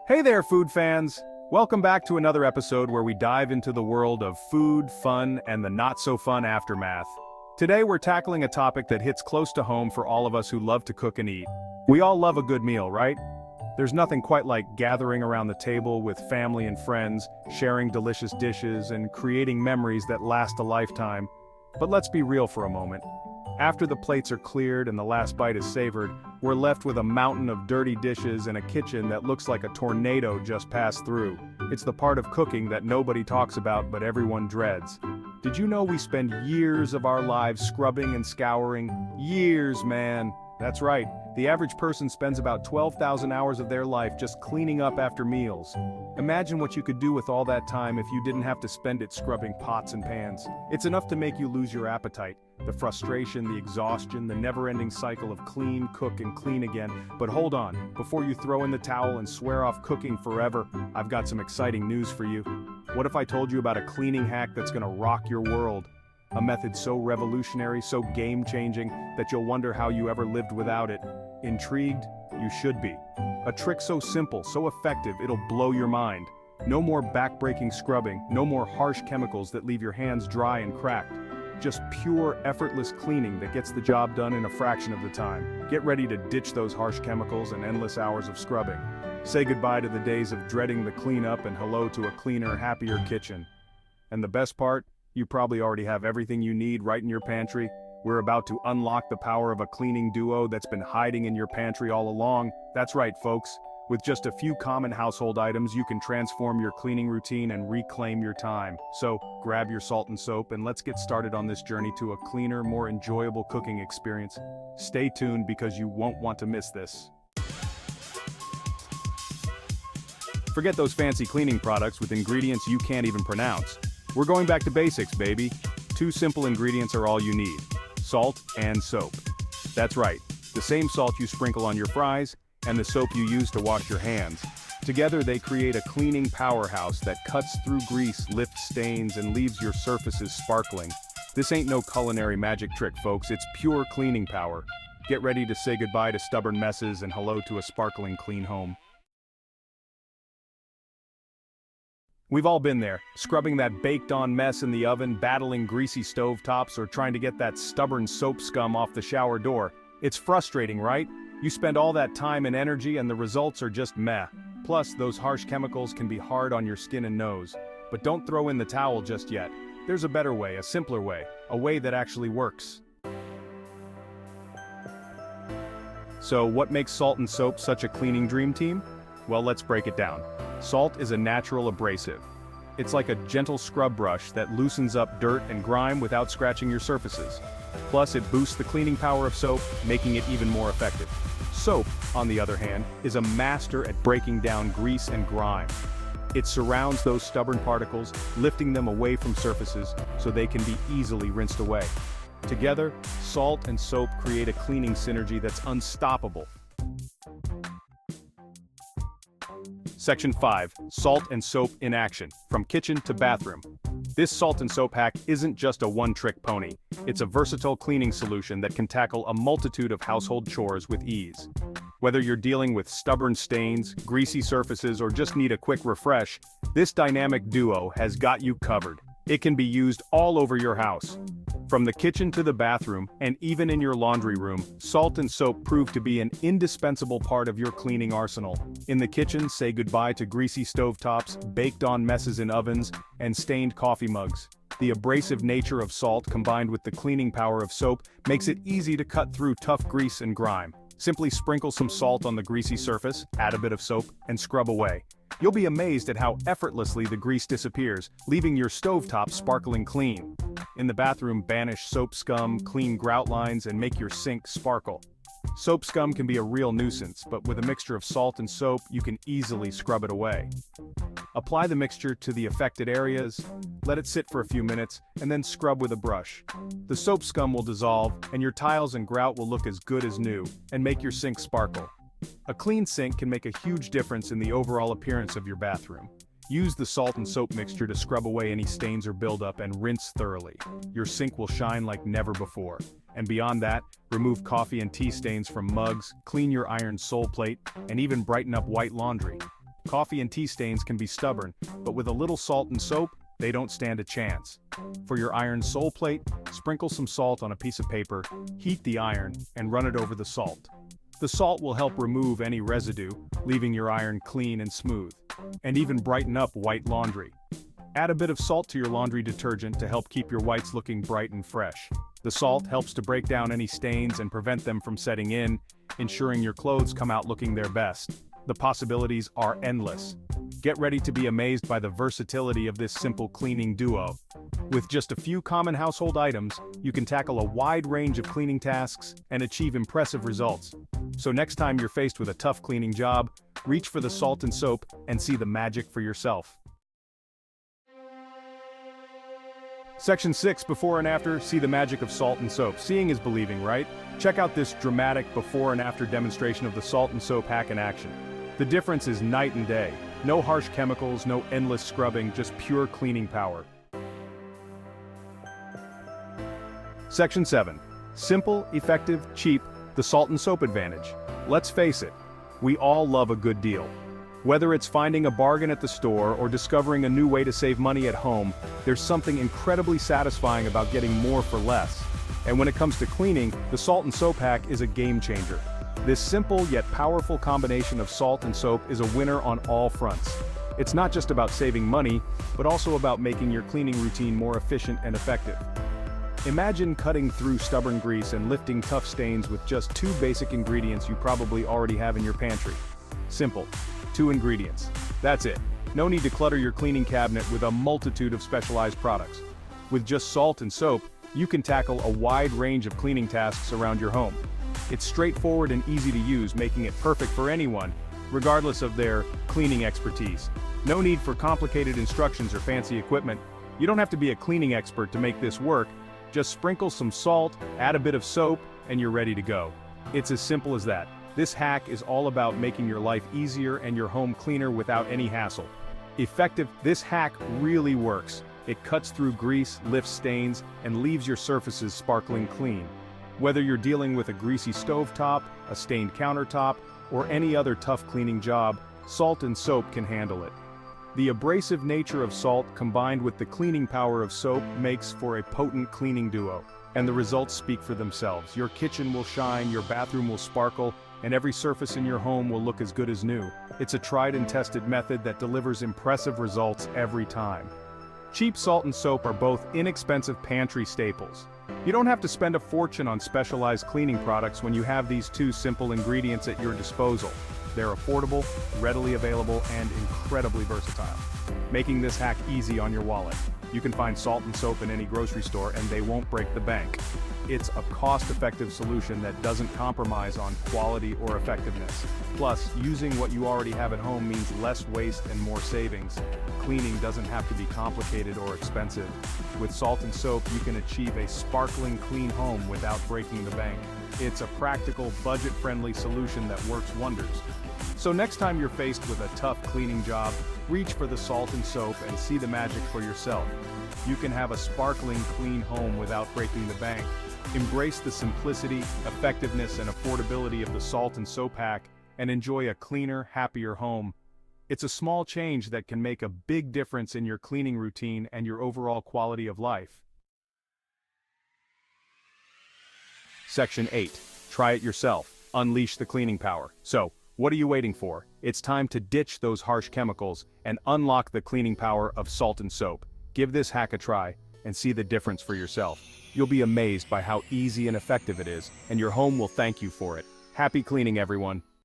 Hey there, food fans! Welcome back to another episode where we dive into the world of food, fun, and the not-so-fun aftermath. Today we're tackling a topic that hits close to home for all of us who love to cook and eat. We all love a good meal, right? There's nothing quite like gathering around the table with family and friends, sharing delicious dishes, and creating memories that last a lifetime. But let's be real for a moment. After the plates are cleared and the last bite is savored, we're left with a mountain of dirty dishes and a kitchen that looks like a tornado just passed through. It's the part of cooking that nobody talks about but everyone dreads. Did you know we spend years of our lives scrubbing and scouring? Years, man! That's right, the average person spends about 12,000 hours of their life just cleaning up after meals. Imagine what you could do with all that time if you didn't have to spend it scrubbing pots and pans. It's enough to make you lose your appetite. The frustration, the exhaustion, the never-ending cycle of clean, cook, and clean again. But hold on, before you throw in the towel and swear off cooking forever, I've got some exciting news for you. What if I told you about a cleaning hack that's gonna rock your world? A method so revolutionary, so game-changing, that you'll wonder how you ever lived without it. Intrigued? You should be. A trick so simple, so effective, it'll blow your mind. No more back-breaking scrubbing, no more harsh chemicals that leave your hands dry and cracked. Just pure, effortless cleaning that gets the job done in a fraction of the time. Get ready to ditch those harsh chemicals and endless hours of scrubbing. Say goodbye to the days of dreading the cleanup and hello to a cleaner, happier kitchen. And the best part? You probably already have everything you need right in your pantry. We're about to unlock the power of a cleaning duo that's been hiding in your pantry all along. That's right, folks. With just a few common household items, you can transform your cleaning routine and reclaim your time. So, grab your salt and soap and let's get started on this journey to a cleaner, more enjoyable cooking experience. Stay tuned because you won't want to miss this. Forget those fancy cleaning products with ingredients you can't even pronounce. We're going back to basics, baby. 2 simple ingredients are all you need: salt and soap. That's right, the same salt you sprinkle on your fries, and the soap you use to wash your hands. Together they create a cleaning powerhouse that cuts through grease, lifts stains, and leaves your surfaces sparkling. This ain't no culinary magic trick, folks, it's pure cleaning power. Get ready to say goodbye to stubborn messes and hello to a sparkling clean home. We've all been there, scrubbing that baked-on mess in the oven, battling greasy stovetops, or trying to get that stubborn soap scum off the shower door. It's frustrating, right? You spend all that time and energy and the results are just meh. Plus, those harsh chemicals can be hard on your skin and nose. But don't throw in the towel just yet. There's a better way, a simpler way, a way that actually works. So, what makes salt and soap such a cleaning dream team? Well, let's break it down. Salt is a natural abrasive. It's like a gentle scrub brush that loosens up dirt and grime without scratching your surfaces. Plus, it boosts the cleaning power of soap, making it even more effective. Soap, on the other hand, is a master at breaking down grease and grime. It surrounds those stubborn particles, lifting them away from surfaces so they can be easily rinsed away. Together, salt and soap create a cleaning synergy that's unstoppable. Section 5. Salt and soap in action, from kitchen to bathroom. This salt and soap hack isn't just a one-trick pony. It's a versatile cleaning solution that can tackle a multitude of household chores with ease. Whether you're dealing with stubborn stains, greasy surfaces, or just need a quick refresh, this dynamic duo has got you covered. It can be used all over your house. From the kitchen to the bathroom, and even in your laundry room, salt and soap prove to be an indispensable part of your cleaning arsenal. In the kitchen, say goodbye to greasy stovetops, baked-on messes in ovens, and stained coffee mugs. The abrasive nature of salt combined with the cleaning power of soap makes it easy to cut through tough grease and grime. Simply sprinkle some salt on the greasy surface, add a bit of soap, and scrub away. You'll be amazed at how effortlessly the grease disappears, leaving your stovetop sparkling clean. In the bathroom, banish soap scum, clean grout lines, and make your sink sparkle. Soap scum can be a real nuisance, but with a mixture of salt and soap, you can easily scrub it away. Apply the mixture to the affected areas, let it sit for a few minutes, and then scrub with a brush. The soap scum will dissolve, and your tiles and grout will look as good as new, and make your sink sparkle. A clean sink can make a huge difference in the overall appearance of your bathroom. Use the salt and soap mixture to scrub away any stains or buildup and rinse thoroughly. Your sink will shine like never before. And beyond that, remove coffee and tea stains from mugs, clean your iron sole plate, and even brighten up white laundry. Coffee and tea stains can be stubborn, but with a little salt and soap, they don't stand a chance. For your iron sole plate, sprinkle some salt on a piece of paper, heat the iron, and run it over the salt. The salt will help remove any residue, leaving your iron clean and smooth, and even brighten up white laundry. Add a bit of salt to your laundry detergent to help keep your whites looking bright and fresh. The salt helps to break down any stains and prevent them from setting in, ensuring your clothes come out looking their best. The possibilities are endless. Get ready to be amazed by the versatility of this simple cleaning duo. With just a few common household items, you can tackle a wide range of cleaning tasks and achieve impressive results. So next time you're faced with a tough cleaning job, reach for the salt and soap and see the magic for yourself. Section 6, before and after, see the magic of salt and soap. Seeing is believing, right? Check out this dramatic before and after demonstration of the salt and soap hack in action. The difference is night and day. No harsh chemicals, no endless scrubbing, just pure cleaning power. Section 7. Simple, effective, cheap, the salt and soap advantage. Let's face it, we all love a good deal. Whether it's finding a bargain at the store or discovering a new way to save money at home, there's something incredibly satisfying about getting more for less. And when it comes to cleaning, the salt and soap hack is a game changer. This simple yet powerful combination of salt and soap is a winner on all fronts. It's not just about saving money, but also about making your cleaning routine more efficient and effective. Imagine cutting through stubborn grease and lifting tough stains with just 2 basic ingredients you probably already have in your pantry. Simple. 2 ingredients. That's it. No need to clutter your cleaning cabinet with a multitude of specialized products. With just salt and soap, you can tackle a wide range of cleaning tasks around your home. It's straightforward and easy to use, making it perfect for anyone, regardless of their cleaning expertise. No need for complicated instructions or fancy equipment. You don't have to be a cleaning expert to make this work. Just sprinkle some salt, add a bit of soap, and you're ready to go. It's as simple as that. This hack is all about making your life easier and your home cleaner without any hassle. Effective, this hack really works. It cuts through grease, lifts stains, and leaves your surfaces sparkling clean. Whether you're dealing with a greasy stovetop, a stained countertop, or any other tough cleaning job, salt and soap can handle it. The abrasive nature of salt combined with the cleaning power of soap makes for a potent cleaning duo. And the results speak for themselves. Your kitchen will shine, your bathroom will sparkle, and every surface in your home will look as good as new. It's a tried and tested method that delivers impressive results every time. Cheap salt and soap are both inexpensive pantry staples. You don't have to spend a fortune on specialized cleaning products when you have these 2 simple ingredients at your disposal. They're affordable, readily available, and incredibly versatile, making this hack easy on your wallet. You can find salt and soap in any grocery store and they won't break the bank. It's a cost-effective solution that doesn't compromise on quality or effectiveness. Plus, using what you already have at home means less waste and more savings. Cleaning doesn't have to be complicated or expensive. With salt and soap, you can achieve a sparkling clean home without breaking the bank. It's a practical, budget-friendly solution that works wonders. So next time you're faced with a tough cleaning job, reach for the salt and soap and see the magic for yourself. You can have a sparkling, clean home without breaking the bank. Embrace the simplicity, effectiveness, and affordability of the salt and soap hack and enjoy a cleaner, happier home. It's a small change that can make a big difference in your cleaning routine and your overall quality of life. Section 8. Try it yourself. Unleash the cleaning power. So, what are you waiting for? It's time to ditch those harsh chemicals and unlock the cleaning power of salt and soap. Give this hack a try and see the difference for yourself. You'll be amazed by how easy and effective it is, and your home will thank you for it. Happy cleaning, everyone.